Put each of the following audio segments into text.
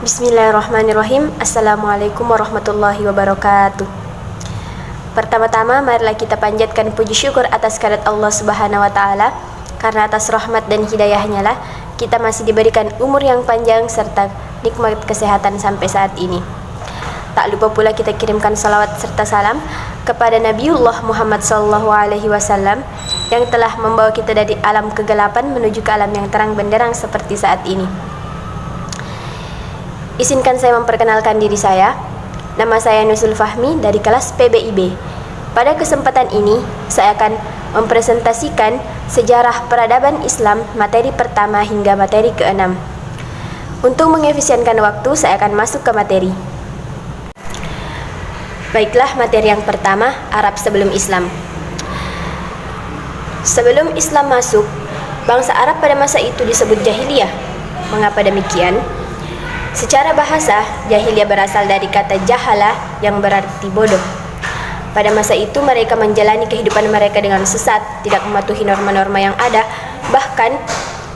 Bismillahirrahmanirrahim. Assalamualaikum warahmatullahi wabarakatuh. Pertama-tama marilah kita panjatkan puji syukur atas kehadirat Allah Subhanahu wa taala, karena atas rahmat dan hidayahnya lah kita masih diberikan umur yang panjang serta nikmat kesehatan sampai saat ini. Tak lupa pula kita kirimkan salawat serta salam kepada Nabiullah Muhammad SAW yang telah membawa kita dari alam kegelapan menuju ke alam yang terang benderang seperti saat ini. Izinkan saya memperkenalkan diri saya. Nama saya Nuzul Fahmi dari kelas PBIB. Pada kesempatan ini, saya akan mempresentasikan sejarah peradaban Islam materi pertama hingga materi ke-6. Untuk mengefisienkan waktu, saya akan masuk ke materi. Baiklah, materi yang pertama, Arab sebelum Islam. Sebelum Islam masuk, bangsa Arab pada masa itu disebut jahiliyah. Mengapa demikian? Secara bahasa, jahiliyah berasal dari kata jahala yang berarti bodoh. Pada masa itu mereka menjalani kehidupan mereka dengan sesat, tidak mematuhi norma-norma yang ada, bahkan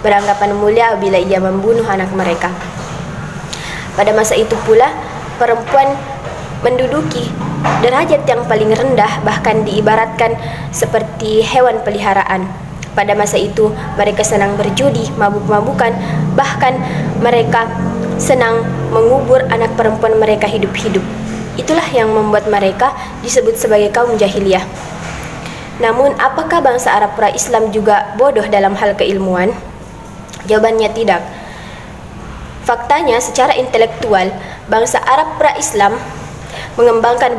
beranggapan mulia bila ia membunuh anak mereka. Pada masa itu pula, perempuan menduduki derajat yang paling rendah, bahkan diibaratkan seperti hewan peliharaan. Pada masa itu mereka senang berjudi, mabuk-mabukan, bahkan mereka senang mengubur anak perempuan mereka hidup-hidup. Itulah yang membuat mereka disebut sebagai kaum jahiliyah. Namun, apakah bangsa Arab pra-Islam juga bodoh dalam hal keilmuan? Jawabannya tidak. Faktanya, secara intelektual, bangsa Arab pra-Islam mengembangkan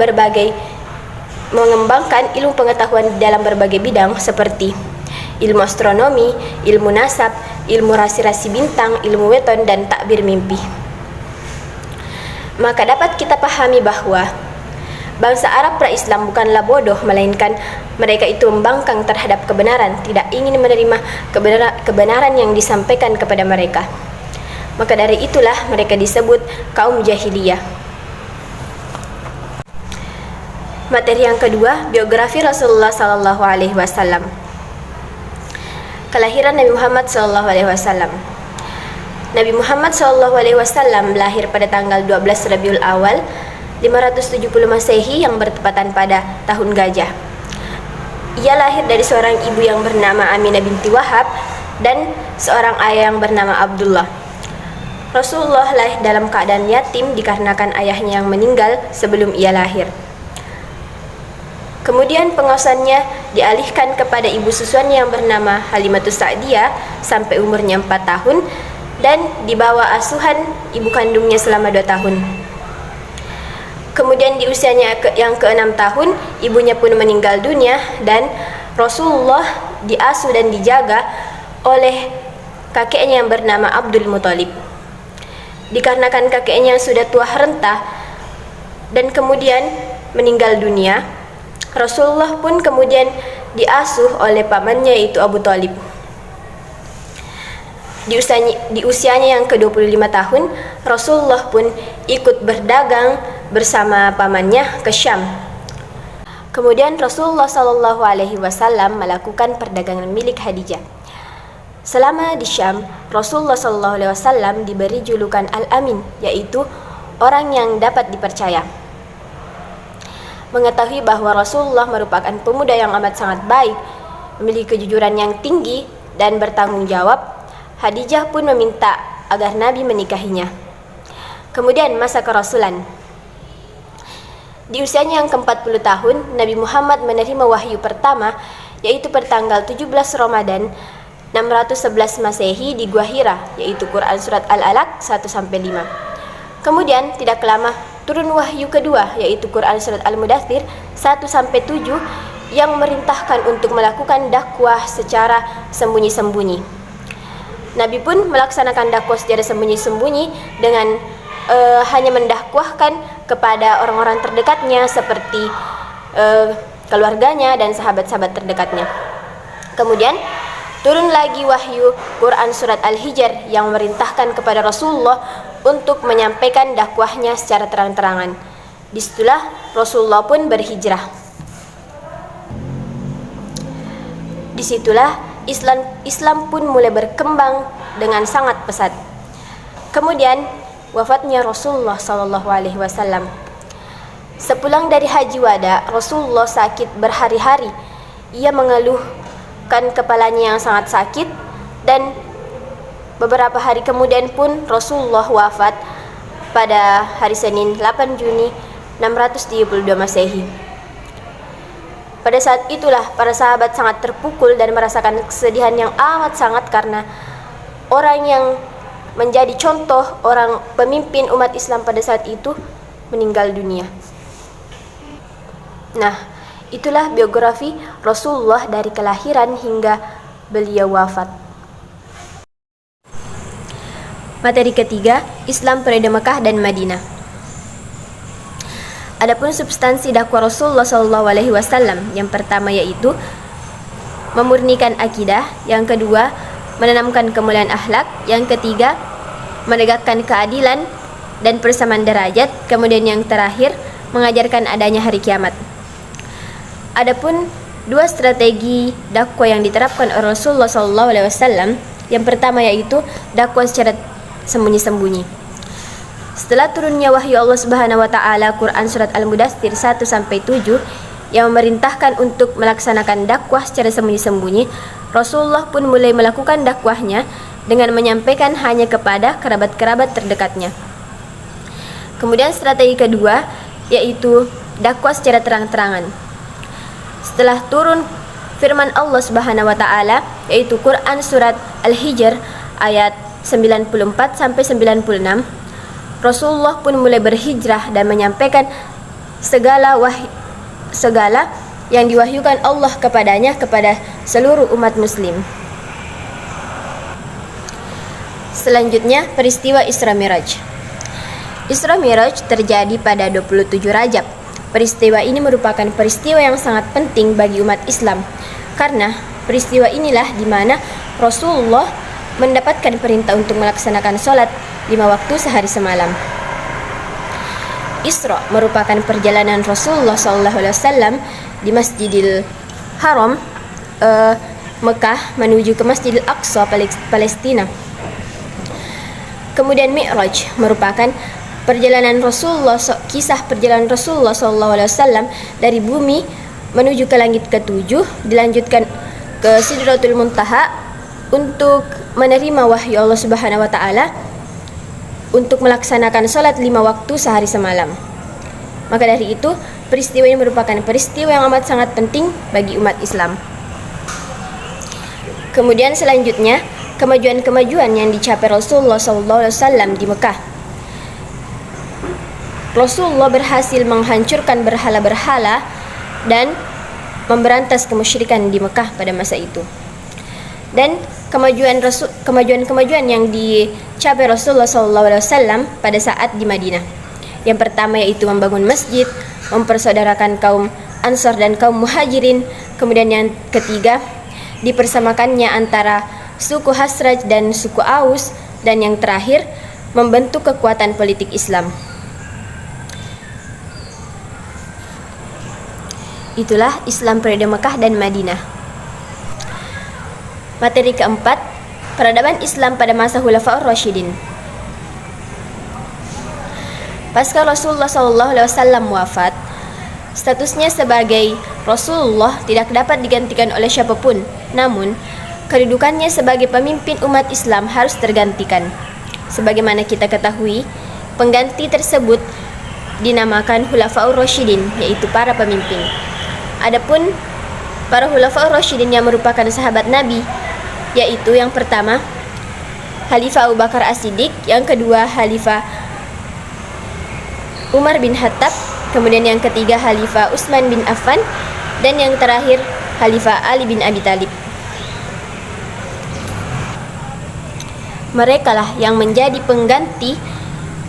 ilmu pengetahuan dalam berbagai bidang seperti ilmu astronomi, ilmu nasab, ilmu rasi-rasi bintang, ilmu weton, dan takbir mimpi. Maka dapat kita pahami bahwa bangsa Arab pra-Islam bukanlah bodoh, melainkan mereka itu membangkang terhadap kebenaran, tidak ingin menerima kebenaran yang disampaikan kepada mereka. Maka dari itulah mereka disebut kaum jahiliyah. Materi yang kedua, biografi Rasulullah SAW. Kelahiran Nabi Muhammad SAW. Nabi Muhammad SAW lahir pada tanggal 12 Rabiul Awal 570 Masehi yang bertepatan pada tahun gajah. Ia lahir dari seorang ibu yang bernama Aminah binti Wahab dan seorang ayah yang bernama Abdullah. Rasulullah lahir dalam keadaan yatim dikarenakan ayahnya yang meninggal sebelum ia lahir. Kemudian pengasuhannya dialihkan kepada ibu susuannya yang bernama Halimatus Sa'diyah sampai umurnya 4 tahun dan di bawah asuhan ibu kandungnya selama 2 tahun. Kemudian di usianya yang ke-6 tahun, ibunya pun meninggal dunia dan Rasulullah diasuh dan dijaga oleh kakeknya yang bernama Abdul Muthalib. Dikarenakan kakeknya sudah tua renta dan kemudian meninggal dunia, Rasulullah pun kemudian diasuh oleh pamannya yaitu Abu Thalib. Di usianya yang ke-25 tahun, Rasulullah pun ikut berdagang bersama pamannya ke Syam. Kemudian Rasulullah SAW melakukan perdagangan milik Khadijah. Selama di Syam, Rasulullah SAW diberi julukan Al-Amin, yaitu orang yang dapat dipercaya. Mengetahui bahwa Rasulullah merupakan pemuda yang amat sangat baik, memiliki kejujuran yang tinggi dan bertanggung jawab, Khadijah pun meminta agar Nabi menikahinya. Kemudian masa kerasulan. Di usianya yang ke-40 tahun, Nabi Muhammad menerima wahyu pertama, yaitu pada tanggal 17 Ramadan 611 Masehi di Gua Hira, yaitu Quran Surat Al-Alaq 1-5. Kemudian tidak lama turun wahyu kedua, yaitu Quran Surat Al-Mudaththir 1-7 yang merintahkan untuk melakukan dakwah secara sembunyi-sembunyi. Nabi pun melaksanakan dakwah secara sembunyi-sembunyi dengan hanya mendakwahkan kepada orang-orang terdekatnya seperti keluarganya dan sahabat-sahabat terdekatnya. Kemudian turun lagi wahyu Quran Surat Al-Hijr yang memerintahkan kepada Rasulullah untuk menyampaikan dakwahnya secara terang-terangan. Disitulah Rasulullah pun berhijrah. Disitulah Islam pun mulai berkembang dengan sangat pesat. Kemudian wafatnya Rasulullah SAW. Sepulang dari Haji Wada, Rasulullah sakit berhari-hari. Ia mengeluhkan kepalanya yang sangat sakit, dan beberapa hari kemudian pun Rasulullah wafat pada hari Senin 8 Juni 672 Masehi. Pada saat itulah para sahabat sangat terpukul dan merasakan kesedihan yang amat sangat karena orang yang menjadi contoh orang pemimpin umat Islam pada saat itu meninggal dunia. Nah, itulah biografi Rasulullah dari kelahiran hingga beliau wafat. Materi ketiga, Islam periode Mekah dan Madinah. Adapun substansi dakwah Rasulullah SAW, yang pertama yaitu memurnikan akidah, yang kedua menanamkan kemuliaan akhlak, yang ketiga menegakkan keadilan dan persamaan derajat, kemudian yang terakhir mengajarkan adanya hari kiamat. Adapun dua strategi dakwah yang diterapkan oleh Rasulullah SAW, yang pertama yaitu dakwah secara sembunyi-sembunyi. Setelah turunnya wahyu Allah Subhanahu wa taala Quran surat Al-Mudaththir 1 sampai 7 yang memerintahkan untuk melaksanakan dakwah secara sembunyi-sembunyi, Rasulullah pun mulai melakukan dakwahnya dengan menyampaikan hanya kepada kerabat-kerabat terdekatnya. Kemudian strategi kedua yaitu dakwah secara terang-terangan. Setelah turun firman Allah Subhanahu wa taala yaitu Quran surat Al-Hijr ayat 94 sampai 96, Rasulullah pun mulai berhijrah dan menyampaikan segala yang diwahyukan Allah kepadanya kepada seluruh umat muslim. Selanjutnya, peristiwa Isra Miraj. Isra Miraj terjadi pada 27 Rajab. Peristiwa ini merupakan peristiwa yang sangat penting bagi umat Islam, karena peristiwa inilah di mana Rasulullah mendapatkan perintah untuk melaksanakan sholat 5 waktu sehari semalam. Isra merupakan perjalanan Rasulullah SAW di Masjidil Haram, Mekah menuju ke Masjidil Aqsa, Palestina. Kemudian Mi'raj merupakan kisah perjalanan Rasulullah SAW dari bumi menuju ke langit ke-7, dilanjutkan ke Sidratul Muntaha untuk menerima wahyu Allah Subhanahu wa taala untuk melaksanakan sholat 5 waktu sehari semalam. Maka dari itu, peristiwa ini merupakan peristiwa yang amat sangat penting bagi umat Islam. Kemudian selanjutnya, kemajuan-kemajuan yang dicapai Rasulullah SAW di Mekah. Rasulullah berhasil menghancurkan berhala-berhala dan memberantas kemusyrikan di Mekah pada masa itu. Dan kemajuan yang dicapai Rasulullah SAW pada saat di Madinah. Yang pertama yaitu membangun masjid, mempersaudarakan kaum Ansar dan kaum Muhajirin. Kemudian yang ketiga, dipersamakannya antara suku Khazraj dan suku Aus. Dan yang terakhir, membentuk kekuatan politik Islam. Itulah Islam periode Mekah dan Madinah. Materi keempat, peradaban Islam pada masa Khulafaur Rasyidin. Pasca Rasulullah SAW wafat, statusnya sebagai Rasulullah tidak dapat digantikan oleh siapapun. Namun, kedudukannya sebagai pemimpin umat Islam harus tergantikan. Sebagaimana kita ketahui, pengganti tersebut dinamakan Khulafaur Rasyidin, yaitu para pemimpin. Adapun para Khulafaur Rasyidin yang merupakan sahabat Nabi, yaitu yang pertama Khalifah Abu Bakar As-Siddiq, yang kedua Khalifah Umar bin Khattab, kemudian yang ketiga Khalifah Utsman bin Affan, dan yang terakhir Khalifah Ali bin Abi Thalib. Merekalah yang menjadi pengganti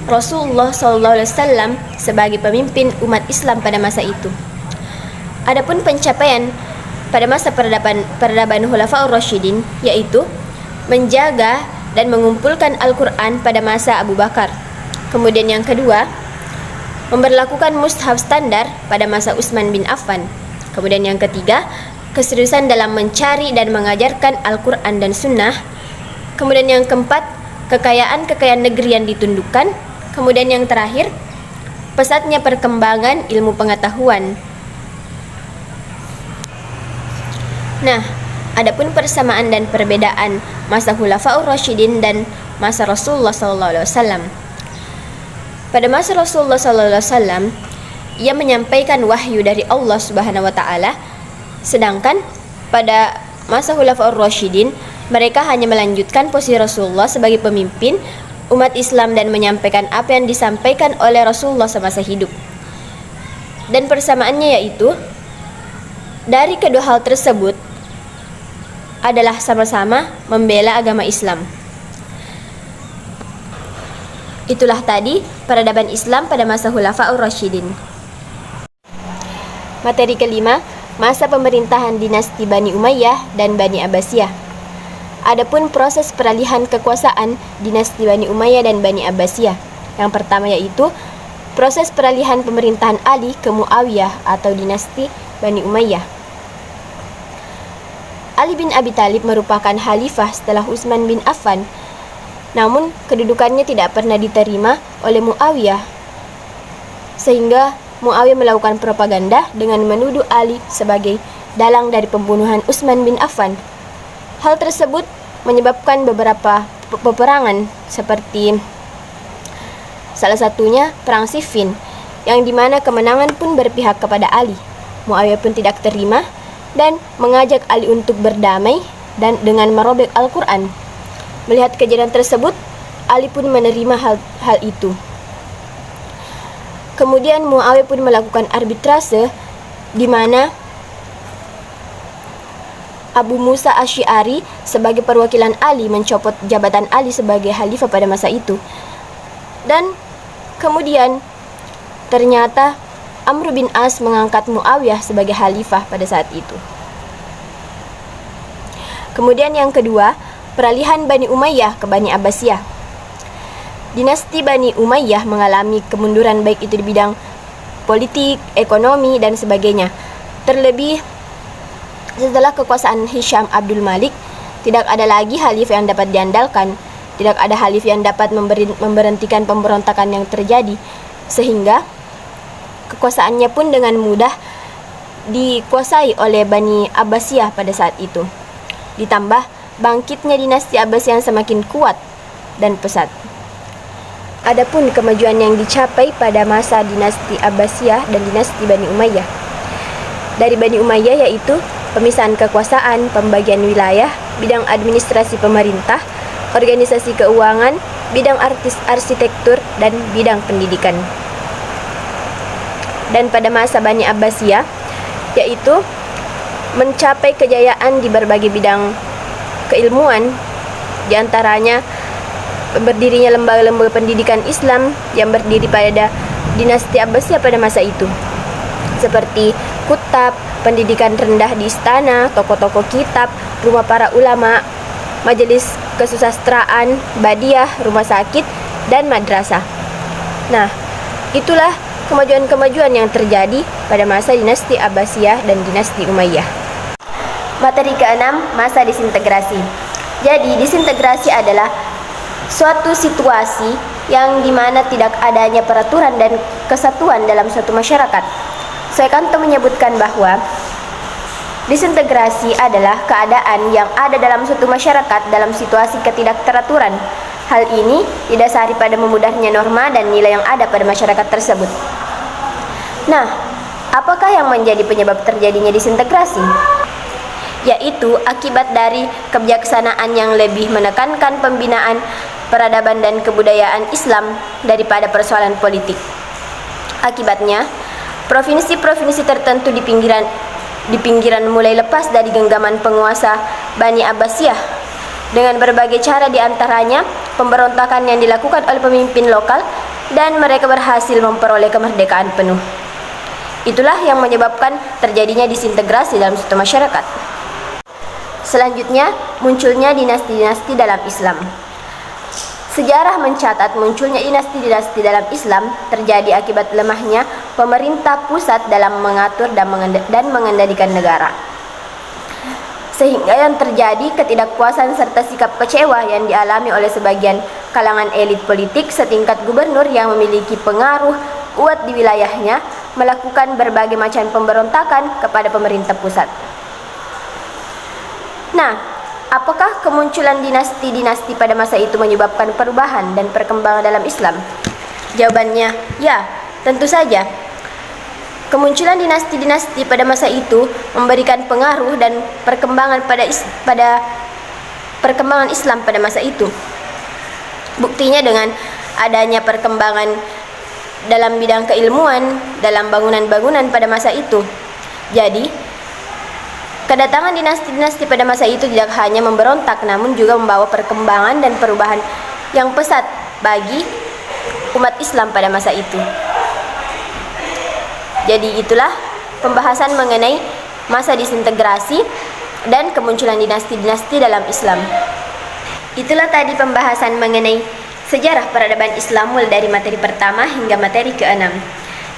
Rasulullah SAW sebagai pemimpin umat Islam pada masa itu. Adapun pencapaian pada masa peradaban Khulafaur Rasyidin yaitu menjaga dan mengumpulkan Al-Quran pada masa Abu Bakar. Kemudian yang kedua, memberlakukan mushaf standar pada masa Utsman bin Affan. Kemudian yang ketiga, keseriusan dalam mencari dan mengajarkan Al-Quran dan Sunnah. Kemudian yang keempat, kekayaan negeri yang ditundukkan. Kemudian yang terakhir, pesatnya perkembangan ilmu pengetahuan. Nah, adapun persamaan dan perbedaan masa Khulafaur Rasyidin dan masa Rasulullah SAW. Pada masa Rasulullah SAW, ia menyampaikan wahyu dari Allah Subhanahu wa taala, sedangkan pada masa Khulafaur Rasyidin, mereka hanya melanjutkan posisi Rasulullah sebagai pemimpin umat Islam dan menyampaikan apa yang disampaikan oleh Rasulullah semasa hidup. Dan persamaannya yaitu, dari kedua hal tersebut adalah sama-sama membela agama Islam. Itulah tadi peradaban Islam pada masa Khulafaur Rasyidin. Materi kelima, masa pemerintahan dinasti Bani Umayyah dan Bani Abbasiyah. Adapun proses peralihan kekuasaan dinasti Bani Umayyah dan Bani Abbasiyah. Yang pertama yaitu proses peralihan pemerintahan Ali ke Muawiyah atau dinasti Bani Umayyah. Ali bin Abi Thalib merupakan khalifah setelah Utsman bin Affan, namun kedudukannya tidak pernah diterima oleh Muawiyah, sehingga Muawiyah melakukan propaganda dengan menuduh Ali sebagai dalang dari pembunuhan Utsman bin Affan. Hal tersebut menyebabkan beberapa peperangan, seperti salah satunya Perang Siffin, yang dimana kemenangan pun berpihak kepada Ali. Muawiyah pun tidak terima dan mengajak Ali untuk berdamai dan dengan merobek Al-Quran. Melihat kejadian tersebut, Ali pun menerima hal itu. Kemudian Muawiyah pun melakukan arbitrase, di mana Abu Musa Asy'ari sebagai perwakilan Ali mencopot jabatan Ali sebagai khalifah pada masa itu. Dan kemudian ternyata Amr bin As mengangkat Muawiyah sebagai khalifah pada saat itu. Kemudian yang kedua, peralihan Bani Umayyah ke Bani Abbasiyah. Dinasti Bani Umayyah mengalami kemunduran baik itu di bidang politik, ekonomi, dan sebagainya. Terlebih setelah kekuasaan Hisham Abdul Malik, tidak ada lagi khalifah yang dapat diandalkan, tidak ada khalifah yang dapat memberhentikan pemberontakan yang terjadi, sehingga kekuasaannya pun dengan mudah dikuasai oleh Bani Abbasiyah pada saat itu. Ditambah bangkitnya dinasti Abbasiyah yang semakin kuat dan pesat. Adapun kemajuan yang dicapai pada masa dinasti Abbasiyah dan dinasti Bani Umayyah. Dari Bani Umayyah yaitu pemisahan kekuasaan, pembagian wilayah, bidang administrasi pemerintah, organisasi keuangan, bidang arsitektur, dan bidang pendidikan. Dan pada masa Bani Abbasiyah yaitu mencapai kejayaan di berbagai bidang keilmuan, diantaranya berdirinya lembaga-lembaga pendidikan Islam yang berdiri pada dinasti Abbasiyah pada masa itu, seperti kutab, pendidikan rendah di istana, toko-toko kitab, rumah para ulama, majelis kesusastraan, badiah, rumah sakit, dan madrasah. Nah, itulah kemajuan-kemajuan yang terjadi pada masa dinasti Abbasiyah dan dinasti Umayyah. Materi ke-6, masa disintegrasi. Jadi, disintegrasi adalah suatu situasi yang dimana tidak adanya peraturan dan kesatuan dalam suatu masyarakat. Suekanto menyebutkan bahwa disintegrasi adalah keadaan yang ada dalam suatu masyarakat dalam situasi ketidakteraturan. Hal ini didasari pada memudahnya norma dan nilai yang ada pada masyarakat tersebut. Nah, apakah yang menjadi penyebab terjadinya disintegrasi? Yaitu akibat dari kebijaksanaan yang lebih menekankan pembinaan peradaban dan kebudayaan Islam daripada persoalan politik. Akibatnya, provinsi-provinsi tertentu di pinggiran mulai lepas dari genggaman penguasa Bani Abbasiyah dengan berbagai cara, diantaranya pemberontakan yang dilakukan oleh pemimpin lokal, dan mereka berhasil memperoleh kemerdekaan penuh. Itulah yang menyebabkan terjadinya disintegrasi dalam suatu masyarakat. Selanjutnya, munculnya dinasti-dinasti dalam Islam. Sejarah mencatat munculnya dinasti-dinasti dalam Islam terjadi akibat lemahnya pemerintah pusat dalam mengatur dan mengendalikan negara. Sehingga yang terjadi ketidakpuasan serta sikap kecewa yang dialami oleh sebagian kalangan elit politik setingkat gubernur yang memiliki pengaruh kuat di wilayahnya melakukan berbagai macam pemberontakan kepada pemerintah pusat. Nah, apakah kemunculan dinasti-dinasti pada masa itu menyebabkan perubahan dan perkembangan dalam Islam? Jawabannya, ya, tentu saja. Kemunculan dinasti-dinasti pada masa itu memberikan pengaruh dan perkembangan pada perkembangan Islam pada masa itu. Buktinya dengan adanya perkembangan dalam bidang keilmuan, dalam bangunan-bangunan pada masa itu. Jadi, kedatangan dinasti-dinasti pada masa itu tidak hanya memberontak, namun juga membawa perkembangan dan perubahan yang pesat bagi umat Islam pada masa itu. Jadi itulah pembahasan mengenai masa disintegrasi dan kemunculan dinasti-dinasti dalam Islam. Itulah tadi pembahasan mengenai sejarah peradaban Islam mulai dari materi pertama hingga materi ke-6.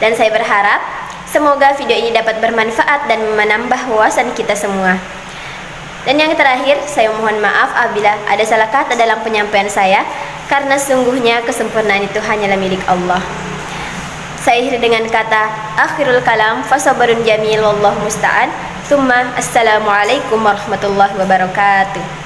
Dan saya berharap semoga video ini dapat bermanfaat dan menambah wawasan kita semua. Dan yang terakhir, saya mohon maaf apabila ada salah kata dalam penyampaian saya, karena sungguhnya kesempurnaan itu hanyalah milik Allah. Saya akhiri dengan kata akhirul kalam fasabarun jamil wallahu musta'an. Assalamualaikum warahmatullahi wabarakatuh.